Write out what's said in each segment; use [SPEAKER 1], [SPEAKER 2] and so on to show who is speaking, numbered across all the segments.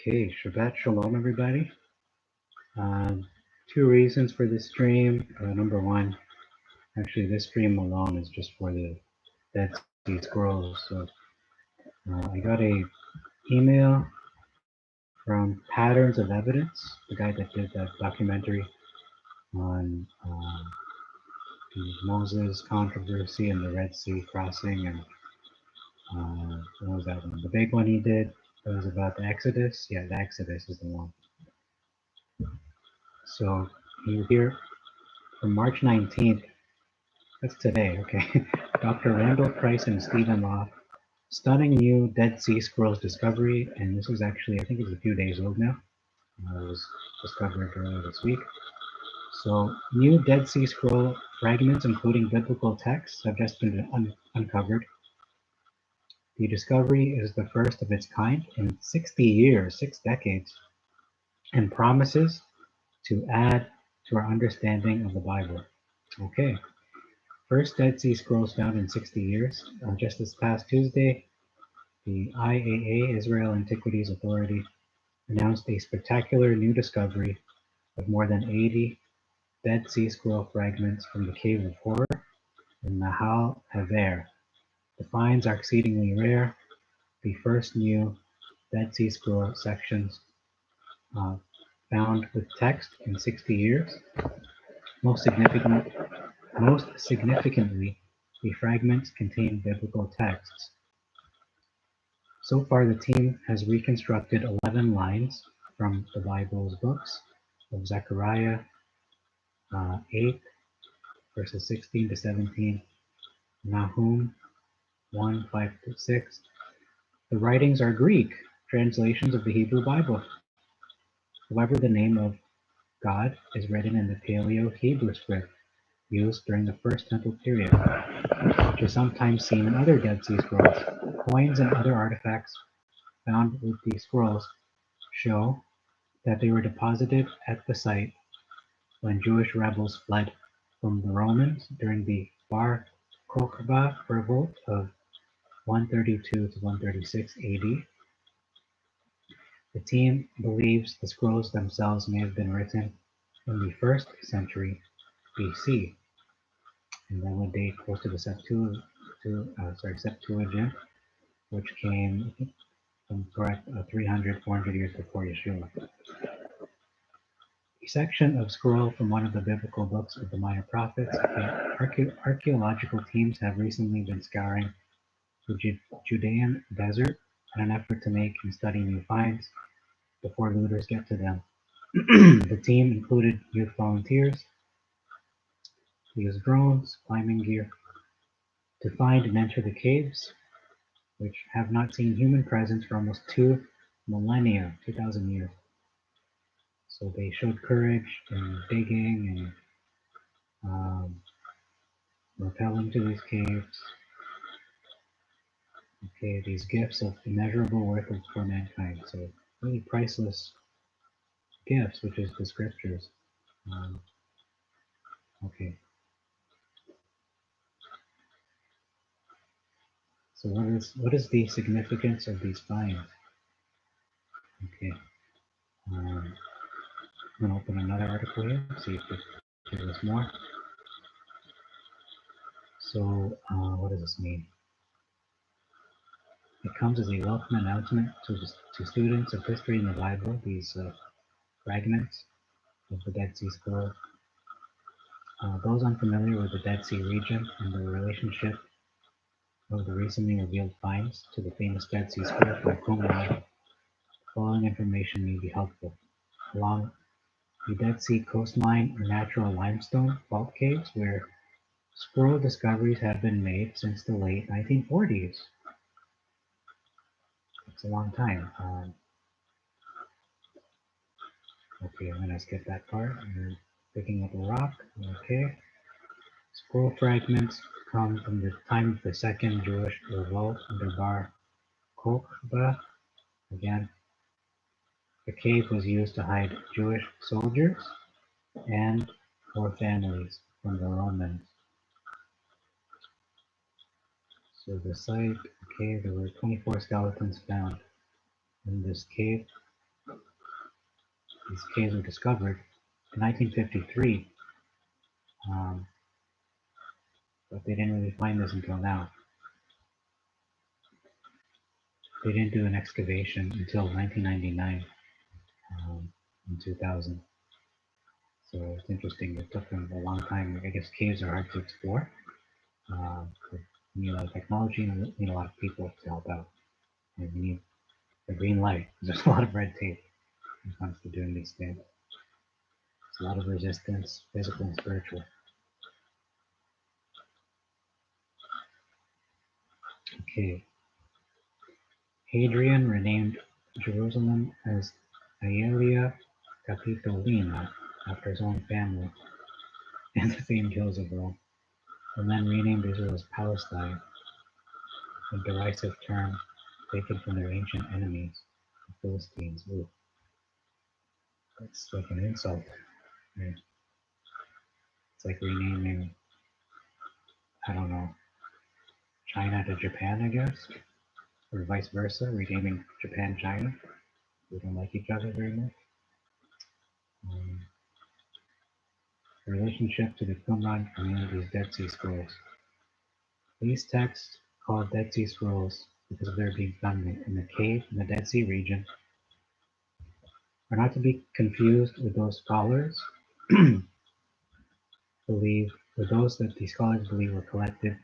[SPEAKER 1] Okay, Shabbat Shalom, everybody. Two reasons for this stream. Number one, actually, this stream alone is just for the Dead Sea Scrolls. So I got a email from Patterns of Evidence, the guy that did that documentary on the Moses controversy and the Red Sea crossing, and what was that one? The big one he did that was about the Exodus. Yeah, the Exodus is the one. So here from March 19th. That's today, okay. Dr. Randall Price and Stephen Law. Stunning new Dead Sea Scrolls discovery, and this was actually, I think it's a few days old now. It was discovered earlier this week. So, new Dead Sea Scroll fragments, including biblical texts, have just been uncovered. The discovery is the first of its kind in 60 years, 6 decades, and promises to add to our understanding of the Bible. Okay. First Dead Sea Scrolls found in 60 years. Just this past Tuesday, the IAA, Israel Antiquities Authority, announced a spectacular new discovery of more than 80 Dead Sea Scroll fragments from the Cave of Horror in Nahal Haver. The finds are exceedingly rare. The first new Dead Sea Scroll sections found with text in 60 years. Most significantly, the fragments contain biblical texts. So far, the team has reconstructed 11 lines from the Bible's books of Zechariah 8, verses 16 to 17, Nahum 1, 5 to 6. The writings are Greek translations of the Hebrew Bible. However, the name of God is written in the Paleo-Hebrew script used during the First Temple period, which is sometimes seen in other Dead Sea Scrolls. Coins and other artifacts found with these scrolls show that they were deposited at the site when Jewish rebels fled from the Romans during the Bar Kokhba revolt of 132 to 136 AD. The team believes the scrolls themselves may have been written in the 1st century BC, and that would date close to the Septuagint, which came from correct 300, 400 years before Yeshua. A section of scroll from one of the biblical books of the Minor Prophets. Archaeological teams have recently been scouring the Judean desert in an effort to make and study new finds before looters get to them. The team included youth volunteers who use drones, climbing gear to find and enter the caves, which have not seen human presence for almost 2 millennia, 2,000 years. So they showed courage in digging and repelling to these caves. Okay, these gifts of immeasurable worth for mankind. So really priceless gifts, which is the scriptures. Okay. So what is the significance of these finds? Okay. I'm gonna open another article here, see if it gives us more. So what does this mean? It comes as a welcome announcement to students of history in the Bible, these fragments of the Dead Sea Scrolls. Those unfamiliar with the Dead Sea region and the relationship of the recently revealed finds to the famous Dead Sea Scroll from Qumran, the following information may be helpful. Along the Dead Sea coastline are natural limestone fault caves where scroll discoveries have been made since the late 1940s. It's a long time. Okay, I'm gonna skip that part. I'm picking up a rock. Okay. Scroll fragments come from the time of the Second Jewish Revolt under Bar Kokhba. Again, the cave was used to hide Jewish soldiers and or families from the Romans. So the site, okay, there were 24 skeletons found in this cave. these caves were discovered in 1953, um, but they didn't really find this until now. They didn't do an excavation until 1999 and 2000. So it's interesting. It took them a long time. I guess caves are hard to explore. You need a lot of technology and you need a lot of people to help out. And you need the green light because there's a lot of red tape when it comes to doing these things. It's a lot of resistance, physical and spiritual. Okay. Hadrian renamed Jerusalem as Aelia Capitolina after his own family in the famed hills of Rome, and then renamed Israel as Palestine, a derisive term taken from their ancient enemies, the Philistines. Ooh, that's like an insult. Right? It's like renaming, I don't know, China to Japan, I guess, or vice versa, renaming Japan China. We don't like each other very much. Um, the relationship to the Qumran community's Dead Sea Scrolls. These texts, called Dead Sea Scrolls because of their being found in the cave in the Dead Sea region, are not to be confused with those scholars believe, with those that the scholars believe were collected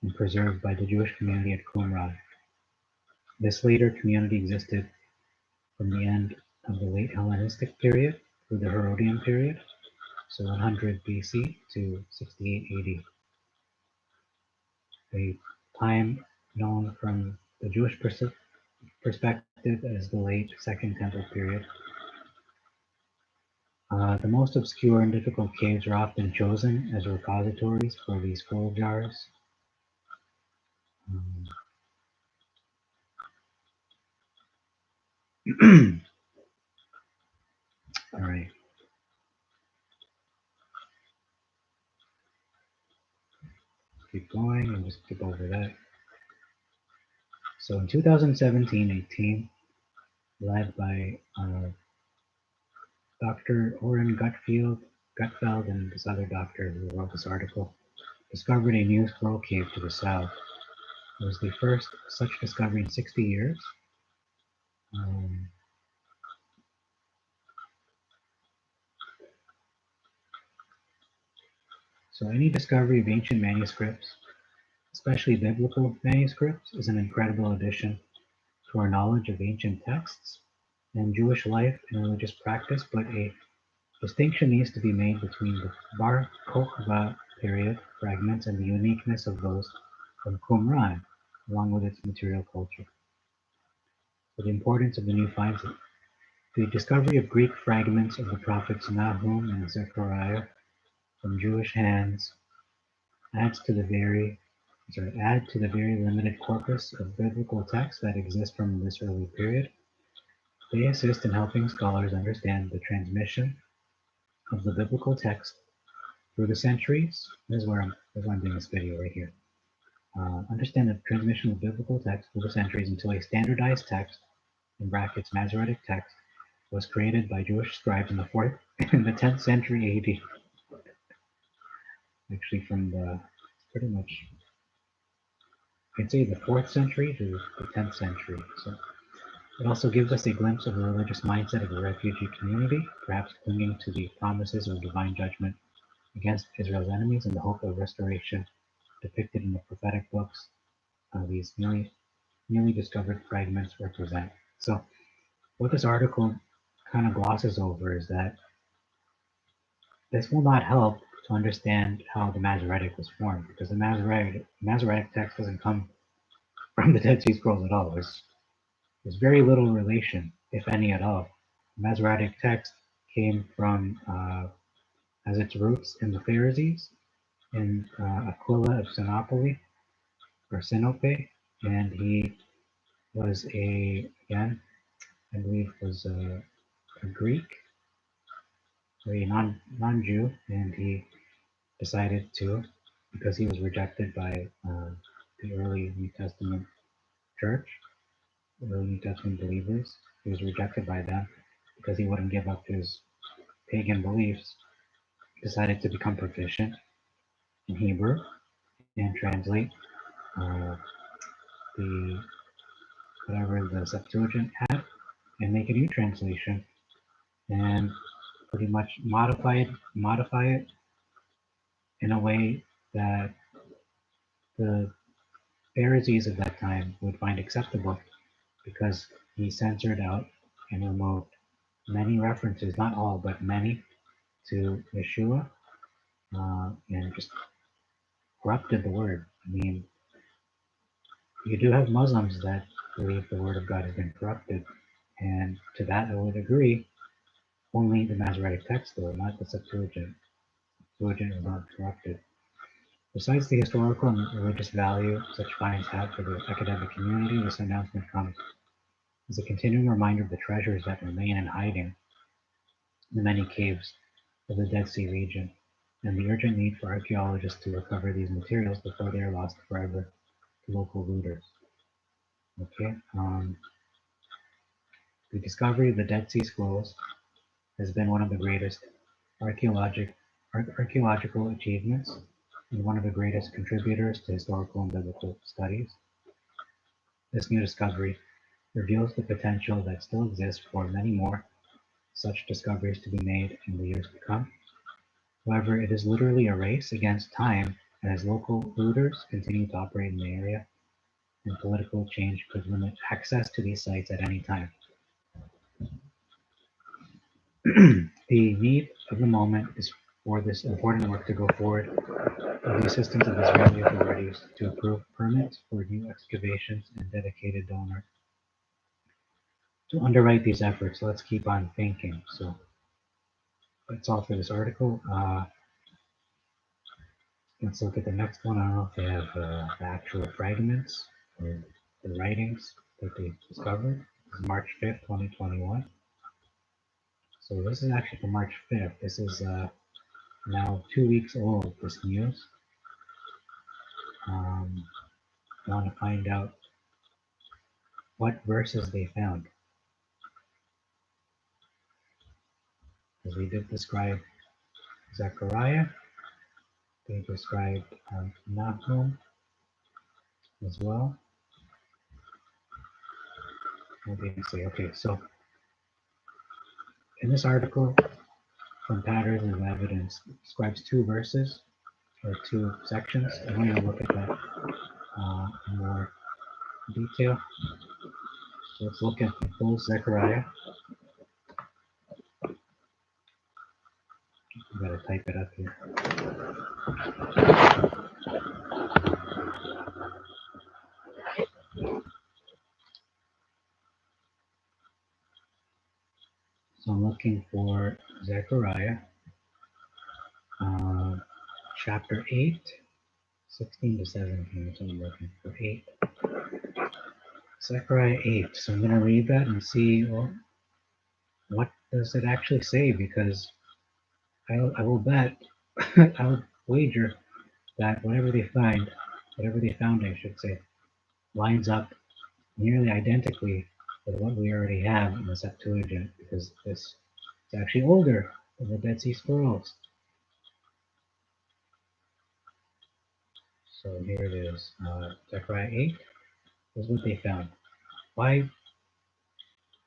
[SPEAKER 1] and preserved by the Jewish community at Qumran. This later community existed from the end of the late Hellenistic period through the Herodian period, so 100 BC to 68 AD, a time known from the Jewish perspective as the late Second Temple period. The most obscure and difficult caves are often chosen as repositories for these scroll jars. All right. Keep going and just skip over that. So in 2017, a team led by Dr. Oren Gutfeld and this other doctor who wrote this article discovered a new scroll cave to the south. It was the first such discovery in 60 years. So any discovery of ancient manuscripts, especially biblical manuscripts, is an incredible addition to our knowledge of ancient texts and Jewish life and religious practice, but a distinction needs to be made between the Bar Kokhba period fragments and the uniqueness of those from Qumran, along with its material culture. So the importance of the new finds, the discovery of Greek fragments of the prophets Nahum and Zechariah from Jewish hands adds to the very limited corpus of biblical texts that exist from this early period. They assist in helping scholars understand the transmission of the biblical text through the centuries. This is why I'm doing this video right here. Understand the transmission of biblical text through the centuries until a standardized text, in brackets Masoretic text, was created by Jewish scribes in the 10th century AD. Actually, from the pretty much, you can say the 4th century to the 10th century. So it also gives us a glimpse of the religious mindset of a refugee community, perhaps clinging to the promises of divine judgment against Israel's enemies and the hope of restoration depicted in the prophetic books these newly discovered fragments represent. So what this article kind of glosses over is that this will not help to understand how the Masoretic was formed, because the Masoretic text doesn't come from the Dead Sea Scrolls at all. There's very little relation, if any at all. The Masoretic text came from, has its roots in the Pharisees, in Aquila of Sinope, and he was again, I believe was a Greek, or a non-Jew, and he decided to, because he was rejected by the early New Testament church, the early New Testament believers, he was rejected by them. because he wouldn't give up his pagan beliefs, decided to become proficient in Hebrew and translate uh, the whatever the Septuagint had and make a new translation and pretty much modify it in a way that the Pharisees of that time would find acceptable, because he censored out and removed many references, not all, but many, to Yeshua, and just corrupted the word. I mean, you do have Muslims that believe the word of God has been corrupted, and to that I would agree. Only the Masoretic text, though, not the Septuagint. Septuagint was not corrupted. Besides the historical and religious value such finds have for the academic community, this announcement comes as a continuing reminder of the treasures that remain in hiding in the many caves of the Dead Sea region, and the urgent need for archaeologists to recover these materials before they are lost forever to local looters. Okay, the discovery of the Dead Sea Scrolls has been one of the greatest archaeologic, archaeological achievements and one of the greatest contributors to historical and biblical studies. This new discovery reveals the potential that still exists for many more such discoveries to be made in the years to come. However, it is literally a race against time, as local looters continue to operate in the area, and political change could limit access to these sites at any time. The need of the moment is for this important work to go forward with the assistance of Israeli authorities to approve permits for new excavations and dedicated donors to underwrite these efforts. Let's keep on thinking. So that's all for this article. Let's look at the next one. I don't know if they have the actual fragments or the writings that they discovered. This is March 5th, 2021. So this is actually from March 5th. This is now 2 weeks old, this news. I want to find out what verses they found, because they did describe Zechariah, they described Nahum as well. What did they say? Okay, so in this article from Patterns of Evidence, it describes two verses or two sections. I'm going to look at that in more detail. So let's look at the full Zechariah. I've got to type it up here. So I'm looking for Zechariah, chapter 8, 16 to 17. So I'm looking for 8. Zechariah 8. So I'm going to read that and see, well, what does it actually say? Because I will bet, I will wager that whatever they found, I should say, lines up nearly identically with what we already have in the Septuagint, because this is actually older than the Dead Sea Scrolls. So here it is, Zechariah 8 is what they found. Why?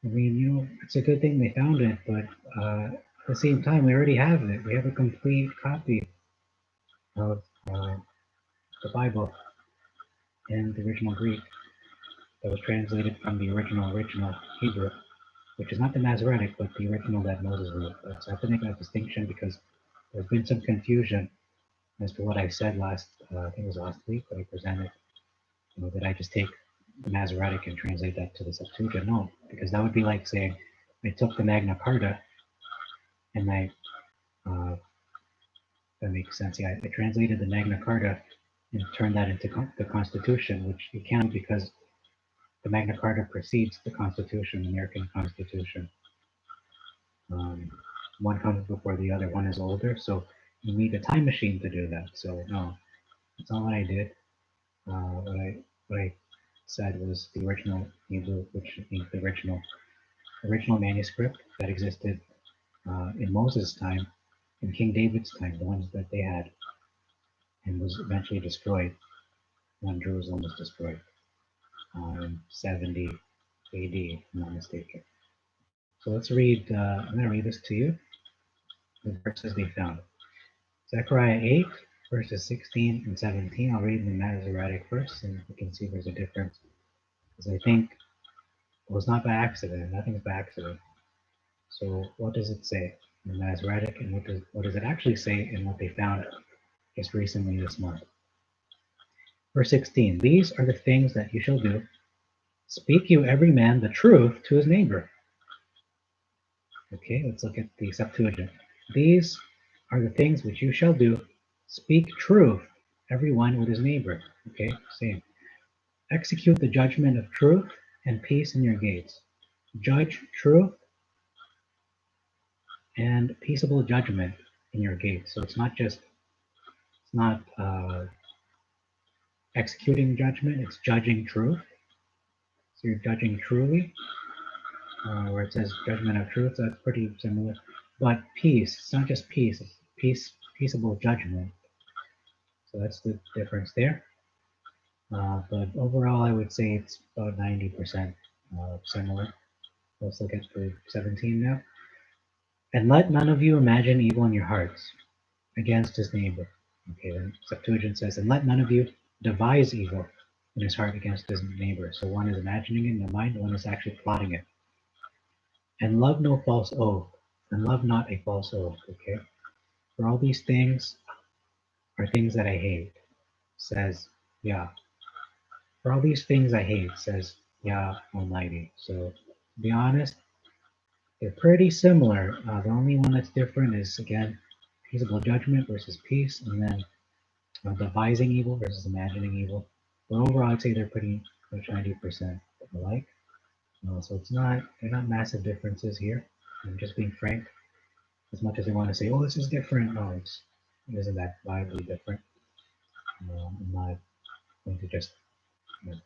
[SPEAKER 1] I mean, it's a good thing they found it, but at the same time, we already have it. We have a complete copy of the Bible in the original Greek that was translated from the original Hebrew, which is not the Masoretic, but the original that Moses wrote. So I have to make that distinction because there's been some confusion as to what I said last, I think it was last week, that I presented, that I just take the Masoretic and translate that to the Septuagint. No, because that would be like saying I took the Magna Carta and that makes sense. Yeah, I translated the Magna Carta and turned that into the Constitution, which you can't, because the Magna Carta precedes the Constitution, the American Constitution. One comes before the other, one is older, so you need a time machine to do that. So no, that's not what I did. What I said was the original Hebrew, which means the original original manuscript that existed in Moses' time, in King David's time, the ones that they had, and was eventually destroyed when Jerusalem was destroyed in 70 AD, if I'm not mistaken. So let's read, I'm going to read this to you, the verses they found. Zechariah 8, verses 16 and 17. I'll read the Masoretic first, and you can see there's a difference. Because I think it was not by accident. Nothing's by accident. So what does it say in the Masoretic, and what does it actually say in what they found just recently this month? Verse 16, these are the things that you shall do. Speak you every man the truth to his neighbor. Okay, let's look at the Septuagint. These are the things which you shall do. Speak truth, every one with his neighbor. Okay, same. Execute the judgment of truth and peace in your gates. Judge truth and peaceable judgment in your gates. So it's not executing judgment, it's judging truth. So you're judging truly, where it says judgment of truth, that's pretty similar. But peace, it's not just peace, it's peaceable judgment. So that's the difference there. But overall, I would say it's about 90% similar. Let's look at the 17 now. And let none of you imagine evil in your hearts against his neighbor. Okay, then Septuagint says, and let none of you devise evil in his heart against his neighbor. So one is imagining it in the mind, one is actually plotting it. And love no false oath, and love not a false oath. Okay, for all these things are things that I hate, says Yah. For all these things I hate, says Yah Almighty. So to be honest, they're pretty similar. The only one that's different is, again, peaceable judgment versus peace, and then devising evil versus imagining evil. But overall, I'd say they're pretty much 90% alike. So they're not massive differences here. I'm just being frank. As much as they want to say, oh, this is different, no, it isn't that widely different. I'm not going to just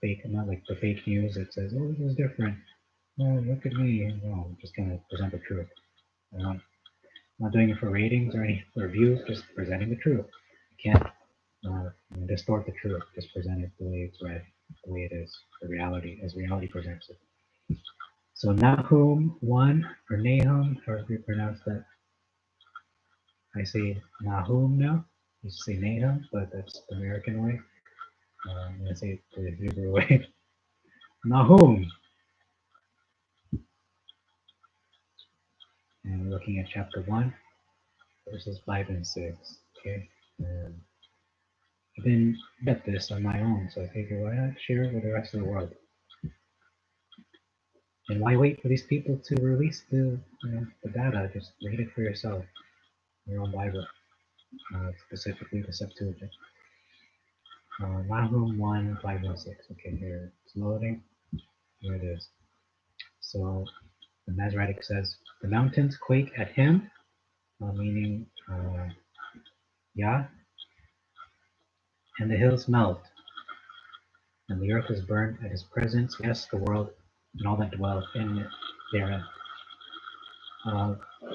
[SPEAKER 1] fake, I'm not like the fake news that says, oh, this is different. Oh, look at me. No, I'm just going to present the truth. I'm not doing it for ratings or any reviews, just presenting the truth. You can't distort the truth, just present it the way it's read, the way it is, the reality, as reality presents it. So Nahum 1, or Nahum, however you pronounce that. I say Nahum now. I used to say Nahum, but that's the American way. I'm going to say it the Hebrew way. Nahum. And we're looking at chapter 1, verses 5 and 6. Okay. And I didn't get this on my own, so I figured why not share it with the rest of the world? And why wait for these people to release the data? Just read it for yourself, your own Bible, specifically the Septuagint. Nahum 1, 5 and 6. Okay, here it's loading. Here it is. So the Masoretic says, the mountains quake at him, meaning Yah, and the hills melt, and the earth is burned at his presence, yes, the world and all that dwell in it therein.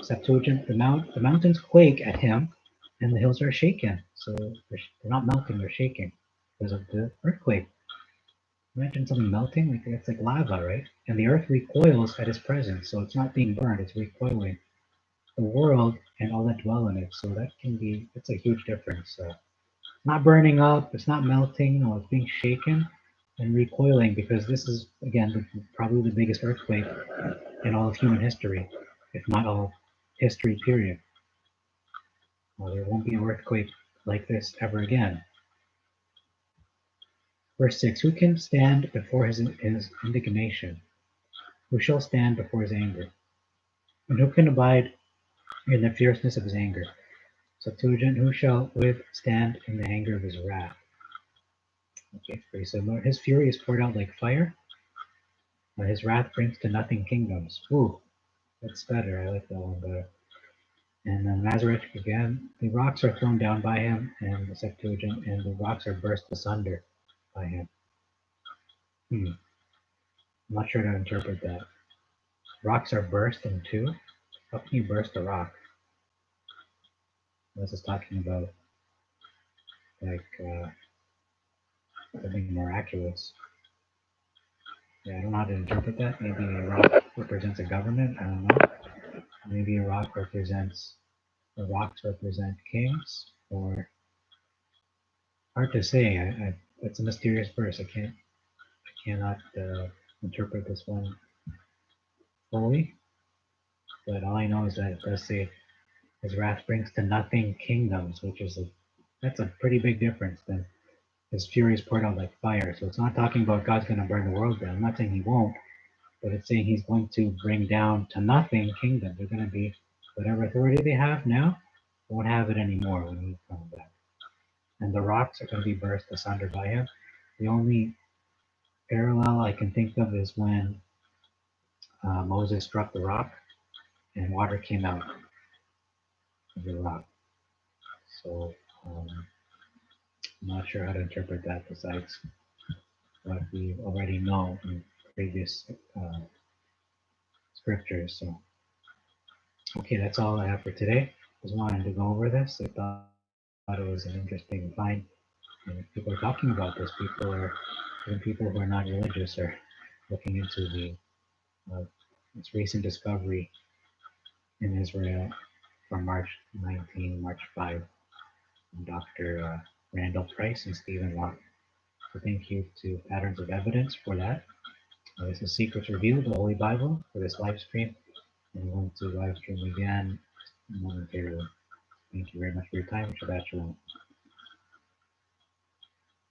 [SPEAKER 1] Septuagint, the mountains quake at him, and the hills are shaken. So they're not melting, they're shaking because of the earthquake. Imagine something melting, like it's like lava, right? And the earth recoils at his presence, so it's not being burned, it's recoiling. The world and all that dwell in it, so that's a huge difference. Not burning up, it's not melting, no, it's being shaken and recoiling, because this is, again, probably the biggest earthquake in all of human history, if not all history, period. Well, there won't be an earthquake like this ever again. Verse 6, who can stand before his indignation? Who shall stand before his anger? And who can abide in the fierceness of his anger? Septuagint, who shall withstand in the anger of his wrath? Okay, pretty similar. His fury is poured out like fire. His wrath brings to nothing kingdoms. Ooh, that's better. I like that one better. And then Masoretic again, the rocks are thrown down by him, and the Septuagint, and the rocks are burst asunder by him. I'm not sure to interpret that. Rocks are burst in two. How can you burst a rock? This is talking about like something miraculous. Yeah, I don't know how to interpret that. Maybe a rock represents a government. I don't know. Maybe a rock represents the rocks represent kings, or hard to say. It's a mysterious verse. I cannot interpret this one fully. But all I know is that it does say his wrath brings to nothing kingdoms, which is that's a pretty big difference than his fury is poured out like fire. So it's not talking about God's going to burn the world down. I'm not saying he won't, but it's saying he's going to bring down to nothing kingdoms. They're going to be whatever authority they have now, won't have it anymore when he comes back. And the rocks are going to be burst asunder by him. The only parallel I can think of is when Moses struck the rock and water came out of the rock. So I'm not sure how to interpret that besides what we already know in previous scriptures. So, okay, that's all I have for today. Just wanted to go over this. I thought it was an interesting find. And people are talking about this. Even people who are not religious are looking into this recent discovery in Israel from March 19, March 5, from Dr. Randall Price and Stephen Locke. So thank you to Patterns of Evidence for that. This is Secrets Revealed, the Holy Bible, for this live stream. And we're going to live stream again momentarily. Thank you very much for your time. Shabbat Shalom.